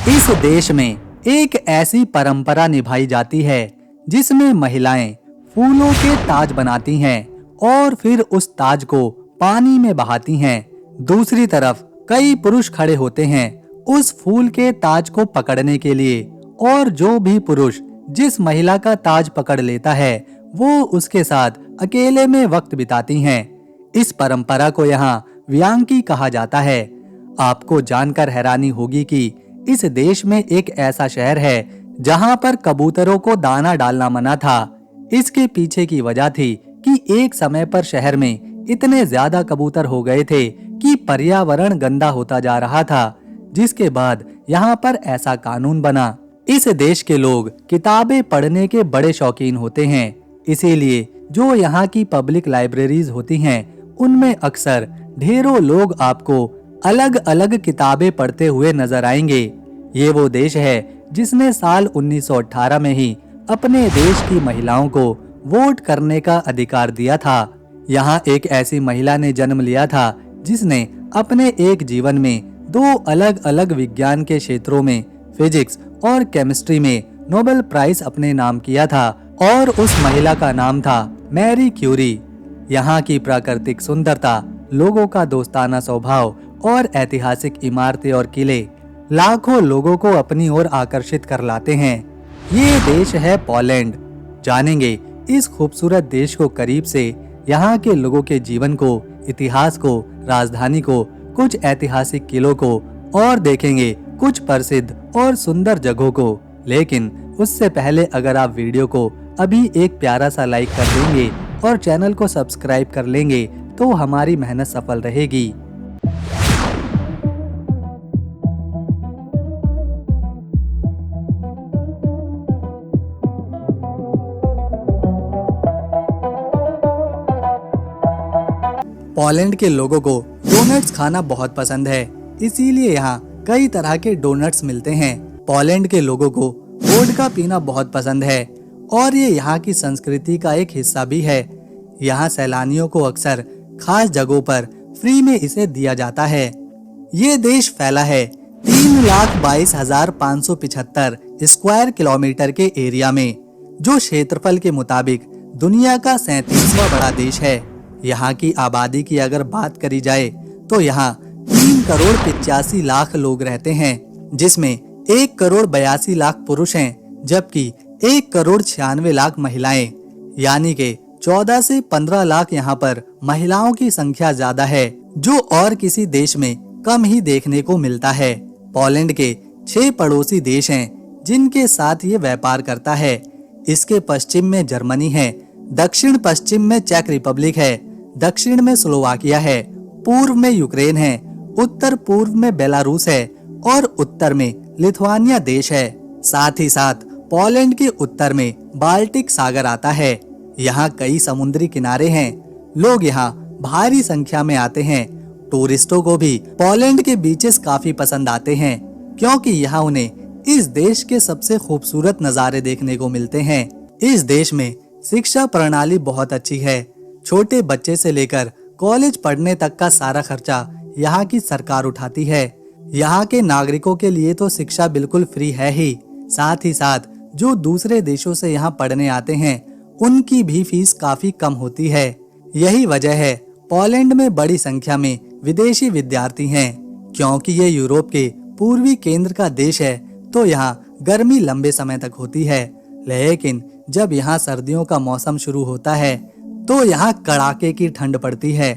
इस देश में एक ऐसी परंपरा निभाई जाती है जिसमें महिलाएं फूलों के ताज बनाती हैं और फिर उस ताज को पानी में बहाती हैं। दूसरी तरफ कई पुरुष खड़े होते हैं उस फूल के ताज को पकड़ने के लिए, और जो भी पुरुष जिस महिला का ताज पकड़ लेता है वो उसके साथ अकेले में वक्त बिताती हैं। इस परंपरा को यहाँ व्यांकी कहा जाता है। आपको जानकर हैरानी होगी कि इस देश में एक ऐसा शहर है जहाँ पर कबूतरों को दाना डालना मना था। इसके पीछे की वजह थी कि एक समय पर शहर में इतने ज्यादा कबूतर हो गए थे कि पर्यावरण गंदा होता जा रहा था, जिसके बाद यहाँ पर ऐसा कानून बना। इस देश के लोग किताबें पढ़ने के बड़े शौकीन होते हैं, इसीलिए जो यहाँ की पब्लिक लाइब्रेरीज होती हैं उनमें अक्सर ढेरों लोग आपको अलग अलग किताबें पढ़ते हुए नजर आएंगे। ये वो देश है जिसने साल 1918 में ही अपने देश की महिलाओं को वोट करने का अधिकार दिया था। यहाँ एक ऐसी महिला ने जन्म लिया था जिसने अपने एक जीवन में 2 अलग अलग विज्ञान के क्षेत्रों में फिजिक्स और केमिस्ट्री में नोबेल प्राइज अपने नाम किया था, और उस महिला का नाम था मैरी क्यूरी। यहाँ की प्राकृतिक सुंदरता, लोगों का दोस्ताना स्वभाव और ऐतिहासिक इमारतें और किले लाखों लोगों को अपनी ओर आकर्षित कर लाते हैं। ये देश है पोलैंड। जानेंगे इस खूबसूरत देश को करीब से, यहाँ के लोगों के जीवन को, इतिहास को, राजधानी को, कुछ ऐतिहासिक किलों को, और देखेंगे कुछ प्रसिद्ध और सुंदर जगहों को। लेकिन उससे पहले अगर आप वीडियो को अभी एक प्यारा सा लाइक कर देंगे और चैनल को सब्सक्राइब कर लेंगे तो हमारी मेहनत सफल रहेगी। पोलैंड के लोगों को डोनट्स खाना बहुत पसंद है, इसीलिए यहाँ कई तरह के डोनट्स मिलते हैं। पोलैंड के लोगों को वोडका पीना बहुत पसंद है और ये यहाँ की संस्कृति का एक हिस्सा भी है। यहाँ सैलानियों को अक्सर खास जगहों पर फ्री में इसे दिया जाता है। ये देश फैला है 3,22,575 स्क्वायर किलोमीटर के एरिया में, जो क्षेत्रफल के मुताबिक दुनिया का 37वां बड़ा देश है। यहाँ की आबादी की अगर बात करी जाए तो यहाँ 3,85,00,000 लोग रहते हैं, जिसमें 1,82,00,000 पुरुष हैं, जबकि 1,96,00,000 महिलाएं, यानी कि 14 से 15 लाख यहाँ पर महिलाओं की संख्या ज्यादा है, जो और किसी देश में कम ही देखने को मिलता है। पोलैंड के 6 पड़ोसी देश हैं जिनके साथ ये व्यापार करता है। इसके पश्चिम में जर्मनी है, दक्षिण पश्चिम में चेक रिपब्लिक है, दक्षिण में स्लोवाकिया है, पूर्व में यूक्रेन है, उत्तर पूर्व में बेलारूस है और उत्तर में लिथुआनिया देश है। साथ ही साथ पोलैंड के उत्तर में बाल्टिक सागर आता है। यहाँ कई समुद्री किनारे हैं। लोग यहाँ भारी संख्या में आते हैं। टूरिस्टों को भी पोलैंड के बीचेस काफी पसंद आते हैं, क्योंकि यहाँ उन्हें इस देश के सबसे खूबसूरत नज़ारे देखने को मिलते हैं। इस देश में शिक्षा प्रणाली बहुत अच्छी है। छोटे बच्चे से लेकर कॉलेज पढ़ने तक का सारा खर्चा यहाँ की सरकार उठाती है। यहाँ के नागरिकों के लिए तो शिक्षा बिल्कुल फ्री है ही, साथ ही साथ जो दूसरे देशों से यहाँ पढ़ने आते हैं उनकी भी फीस काफी कम होती है। यही वजह है पोलैंड में बड़ी संख्या में विदेशी विद्यार्थी हैं। क्योंकि ये यूरोप के पूर्वी केंद्र का देश है तो यहाँ गर्मी लंबे समय तक होती है, लेकिन जब यहाँ सर्दियों का मौसम शुरू होता है तो यहाँ कड़ाके की ठंड पड़ती है।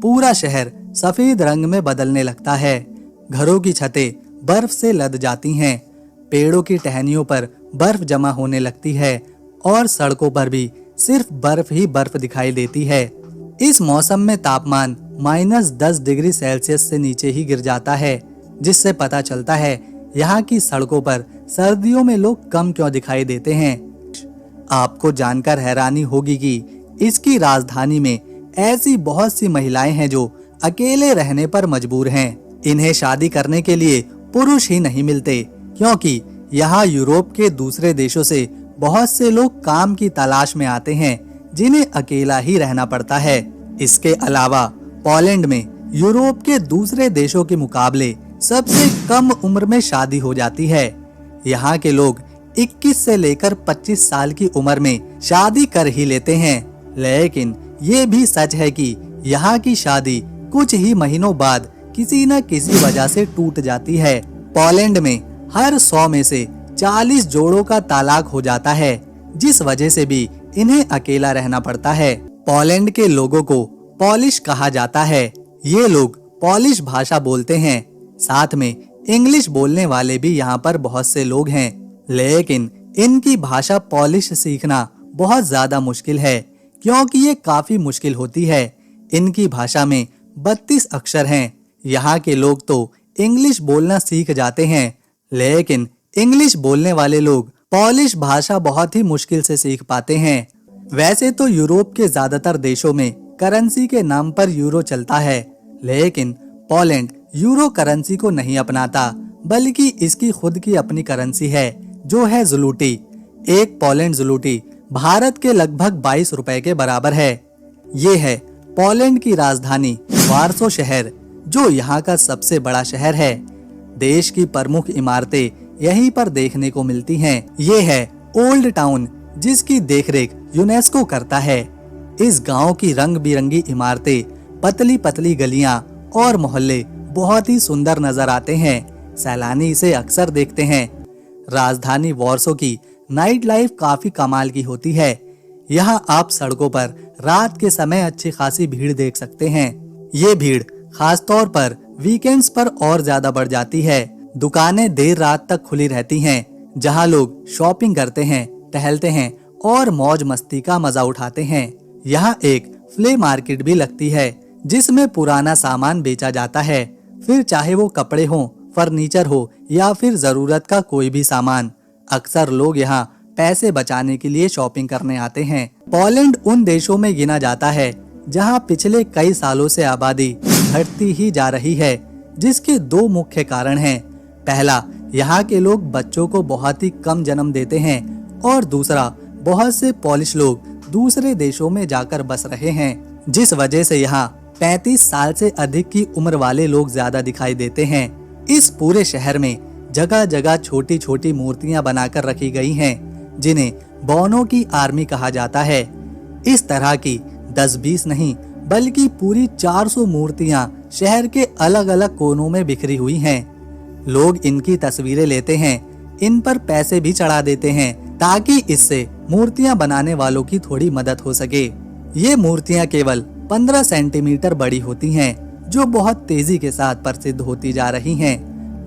पूरा शहर सफेद रंग में बदलने लगता है। घरों की छतें बर्फ से लद जाती हैं, पेड़ों की टहनियों पर बर्फ जमा होने लगती है और सड़कों पर भी सिर्फ बर्फ ही बर्फ दिखाई देती है। इस मौसम में तापमान -10 डिग्री सेल्सियस से नीचे ही गिर जाता है, जिससे पता चलता है यहाँ की सड़कों पर सर्दियों में लोग कम क्यों दिखाई देते हैं। आपको जानकर हैरानी होगी कि इसकी राजधानी में ऐसी बहुत सी महिलाएं हैं जो अकेले रहने पर मजबूर हैं। इन्हें शादी करने के लिए पुरुष ही नहीं मिलते, क्योंकि यहाँ यूरोप के दूसरे देशों से बहुत से लोग काम की तलाश में आते हैं, जिन्हें अकेला ही रहना पड़ता है। इसके अलावा पोलैंड में यूरोप के दूसरे देशों के मुकाबले सबसे कम उम्र में शादी हो जाती है। यहाँ के लोग 21 से लेकर 25 साल की उम्र में शादी कर ही लेते हैं। लेकिन ये भी सच है कि यहाँ की शादी कुछ ही महीनों बाद किसी न किसी वजह से टूट जाती है। पोलैंड में हर 100 में से 40 जोड़ों का तलाक हो जाता है, जिस वजह से भी इन्हें अकेला रहना पड़ता है। पोलैंड के लोगों को पोलिश कहा जाता है। ये लोग पोलिश भाषा बोलते हैं। साथ में इंग्लिश बोलने वाले भी यहाँ पर बहुत से लोग हैं, लेकिन इनकी भाषा पोलिश सीखना बहुत ज्यादा मुश्किल है, क्योंकि ये काफी मुश्किल होती है। इनकी भाषा में 32 अक्षर हैं। यहाँ के लोग तो इंग्लिश बोलना सीख जाते हैं, लेकिन इंग्लिश बोलने वाले लोग पोलिश भाषा बहुत ही मुश्किल से सीख पाते हैं। वैसे तो यूरोप के ज्यादातर देशों में करेंसी के नाम पर यूरो चलता है, लेकिन पोलैंड यूरो करेंसी को नहीं अपनाता, बल्कि इसकी खुद की अपनी करेंसी है, जो है ज़ुलूटी। एक पोलैंड ज़ुलूटी भारत के लगभग 22 रुपए के बराबर है। ये है पोलैंड की राजधानी वार्सो शहर, जो यहाँ का सबसे बड़ा शहर है। देश की प्रमुख इमारतें यहीं पर देखने को मिलती हैं। ये है ओल्ड टाउन, जिसकी देखरेख यूनेस्को करता है। इस गांव की रंग बिरंगी इमारतें, पतली पतली गलियां और मोहल्ले बहुत ही सुंदर नजर आते हैं। सैलानी इसे अक्सर देखते हैं। राजधानी वार्सो की नाइट लाइफ काफी कमाल की होती है। यहाँ आप सड़कों पर रात के समय अच्छी खासी भीड़ देख सकते हैं। ये भीड़ खासतौर पर वीकेंड्स पर और ज्यादा बढ़ जाती है। दुकानें देर रात तक खुली रहती हैं, जहाँ लोग शॉपिंग करते हैं, टहलते हैं और मौज मस्ती का मजा उठाते हैं। यहाँ एक फ्ले मार्केट भी लगती है, जिसमें पुराना सामान बेचा जाता है, फिर चाहे वो कपड़े हो, फर्नीचर हो या फिर जरूरत का कोई भी सामान। अक्सर लोग यहाँ पैसे बचाने के लिए शॉपिंग करने आते हैं। पोलैंड उन देशों में गिना जाता है जहाँ पिछले कई सालों से आबादी घटती ही जा रही है, जिसके दो मुख्य कारण हैं। पहला, यहाँ के लोग बच्चों को बहुत ही कम जन्म देते हैं, और दूसरा, बहुत से पोलिश लोग दूसरे देशों में जाकर बस रहे हैं, जिस वजह से यहाँ 35 साल से अधिक की उम्र वाले लोग ज्यादा दिखाई देते हैं। इस पूरे शहर में जगह जगह छोटी छोटी मूर्तियां बनाकर रखी गई हैं, जिन्हें बोनो की आर्मी कहा जाता है। इस तरह की 10-20 नहीं, बल्कि पूरी 400 मूर्तियां शहर के अलग अलग कोनों में बिखरी हुई हैं। लोग इनकी तस्वीरें लेते हैं, इन पर पैसे भी चढ़ा देते हैं, ताकि इससे मूर्तियां बनाने वालों की थोड़ी मदद हो सके। ये मूर्तियां केवल 15 सेंटीमीटर बड़ी होती हैं, जो बहुत तेजी के साथ प्रसिद्ध होती जा रही हैं।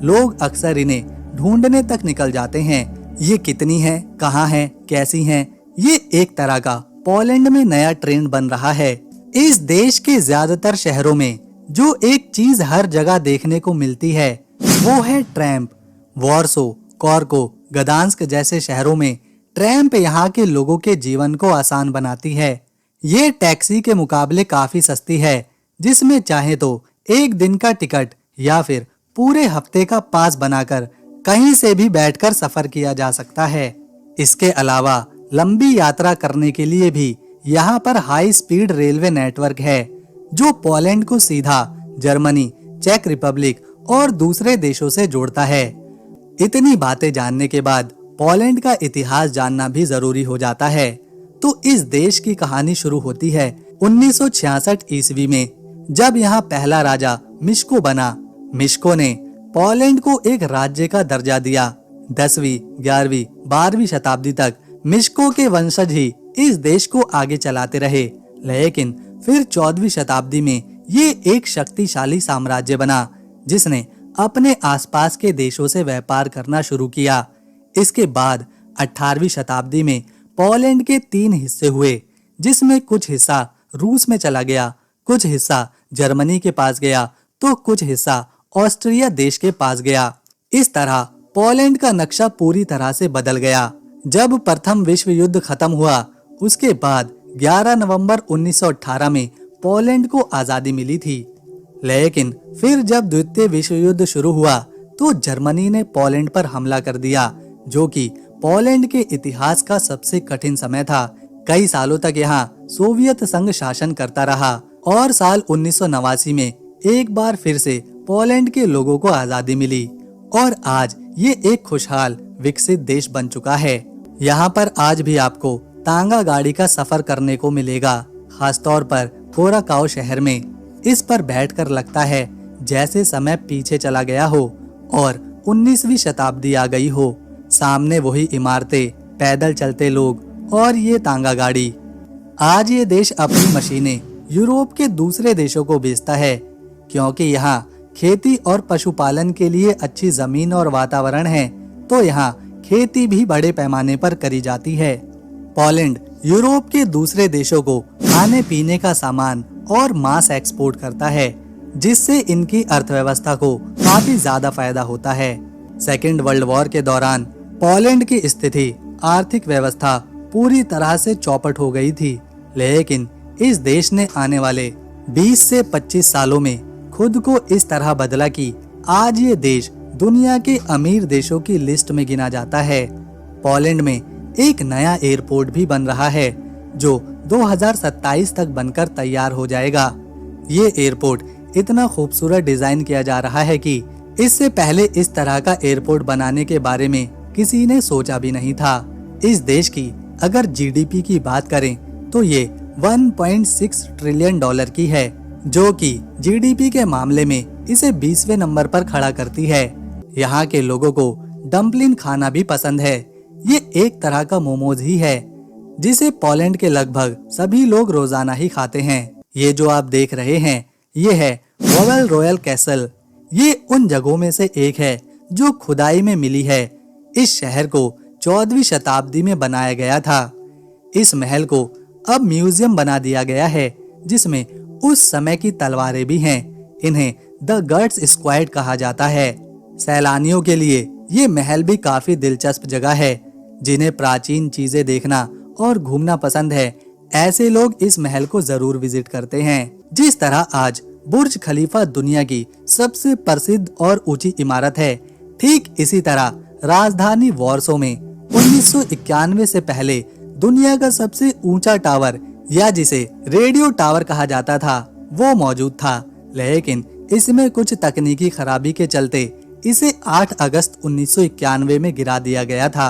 लोग अक्सर इन्हें ढूंढने तक निकल जाते हैं। ये कितनी है, कहाँ है, कैसी हैं, ये एक तरह का पोलैंड में नया ट्रेंड बन रहा है। इस देश के ज्यादातर शहरों में जो एक चीज हर जगह देखने को मिलती है, वो है ट्रैम्प। वार्सो, कॉर्को, गदांस्क जैसे शहरों में ट्रैम्प यहाँ के लोगों के जीवन को आसान बनाती है। ये टैक्सी के मुकाबले काफी सस्ती है, जिसमें चाहे तो एक दिन का टिकट या फिर पूरे हफ्ते का पास बनाकर कहीं से भी बैठकर सफर किया जा सकता है। इसके अलावा लंबी यात्रा करने के लिए भी यहाँ पर हाई स्पीड रेलवे नेटवर्क है, जो पोलैंड को सीधा जर्मनी, चेक रिपब्लिक और दूसरे देशों से जोड़ता है। इतनी बातें जानने के बाद पोलैंड का इतिहास जानना भी जरूरी हो जाता है। तो इस देश की कहानी शुरू होती है 1966 ईस्वी में, जब यहाँ पहला राजा मिश्को बना। मिश्को ने पोलैंड को एक राज्य का दर्जा दिया। 10वीं, 11वीं, 12वीं शताब्दी तक मिश्को के वंशज ही इस देश को आगे चलाते रहे, लेकिन फिर 14वीं शताब्दी में ये एक शक्तिशाली साम्राज्य बना, जिसने अपने आसपास के देशों से व्यापार करना शुरू किया। इसके बाद 18वीं शताब्दी में पोलैंड के 3 हिस्से हुए, जिसमें कुछ हिस्सा रूस में चला गया, कुछ हिस्सा जर्मनी के पास गया, तो कुछ हिस्सा ऑस्ट्रिया देश के पास गया। इस तरह पोलैंड का नक्शा पूरी तरह से बदल गया। जब प्रथम विश्व युद्ध खत्म हुआ, उसके बाद 11 नवंबर 1918 में पोलैंड को आजादी मिली थी। लेकिन फिर जब द्वितीय विश्व युद्ध शुरू हुआ, तो जर्मनी ने पोलैंड पर हमला कर दिया, जो कि पोलैंड के इतिहास का सबसे कठिन समय था। कई सालों तक यहाँ सोवियत संघ शासन करता रहा और साल 1989 में एक बार फिर से पोलैंड के लोगों को आजादी मिली और आज ये एक खुशहाल विकसित देश बन चुका है। यहाँ पर आज भी आपको तांगा गाड़ी का सफर करने को मिलेगा, खासतौर पर कोराकाओ शहर में। इस पर बैठकर लगता है जैसे समय पीछे चला गया हो और 19वीं शताब्दी आ गई हो। सामने वही इमारतें, पैदल चलते लोग और ये तांगा गाड़ी। आज ये देश अपनी मशीनें यूरोप के दूसरे देशों को बेचता है, क्योंकि यहाँ खेती और पशुपालन के लिए अच्छी जमीन और वातावरण है, तो यहाँ खेती भी बड़े पैमाने पर करी जाती है। पोलैंड यूरोप के दूसरे देशों को खाने पीने का सामान और मांस एक्सपोर्ट करता है, जिससे इनकी अर्थव्यवस्था को काफी ज्यादा फायदा होता है। सेकेंड वर्ल्ड वॉर के दौरान पोलैंड की स्थिति, आर्थिक व्यवस्था पूरी तरह से चौपट हो गई थी, लेकिन इस देश ने आने वाले 20 से 25 सालों में खुद को इस तरह बदला कि आज ये देश दुनिया के अमीर देशों की लिस्ट में गिना जाता है। पोलैंड में एक नया एयरपोर्ट भी बन रहा है, जो 2027 तक बनकर तैयार हो जाएगा। ये एयरपोर्ट इतना खूबसूरत डिजाइन किया जा रहा है कि इससे पहले इस तरह का एयरपोर्ट बनाने के बारे में किसी ने सोचा भी नहीं था। इस देश की अगर जीडीपी की बात करें तो ये 1.6 ट्रिलियन डॉलर की है, जो कि जीडीपी के मामले में इसे 20वें नंबर पर खड़ा करती है। यहाँ के लोगों को डम्पलिन खाना भी पसंद है। ये एक तरह का मोमोज ही है, जिसे पोलैंड के लगभग सभी लोग रोजाना ही खाते हैं। ये जो आप देख रहे हैं, ये है वॉवेल रॉयल कैसल। ये उन जगहों में से एक है जो खुदाई में मिली है। इस शहर को 14वीं शताब्दी में बनाया गया था। इस महल को अब म्यूजियम बना दिया गया है, जिसमें उस समय की तलवारें भी हैं। इन्हें द गट्स स्क्वाड कहा जाता है। सैलानियों के लिए ये महल भी काफी दिलचस्प जगह है। जिन्हें प्राचीन चीजें देखना और घूमना पसंद है, ऐसे लोग इस महल को जरूर विजिट करते हैं। जिस तरह आज बुर्ज खलीफा दुनिया की सबसे प्रसिद्ध और ऊंची इमारत है, ठीक इसी तरह राजधानी वॉर्सो में 1991 से पहले दुनिया का सबसे ऊंचा टावर, या जिसे रेडियो टावर कहा जाता था, वो मौजूद था। लेकिन इसमें कुछ तकनीकी खराबी के चलते इसे 8 अगस्त 1991 में गिरा दिया गया था।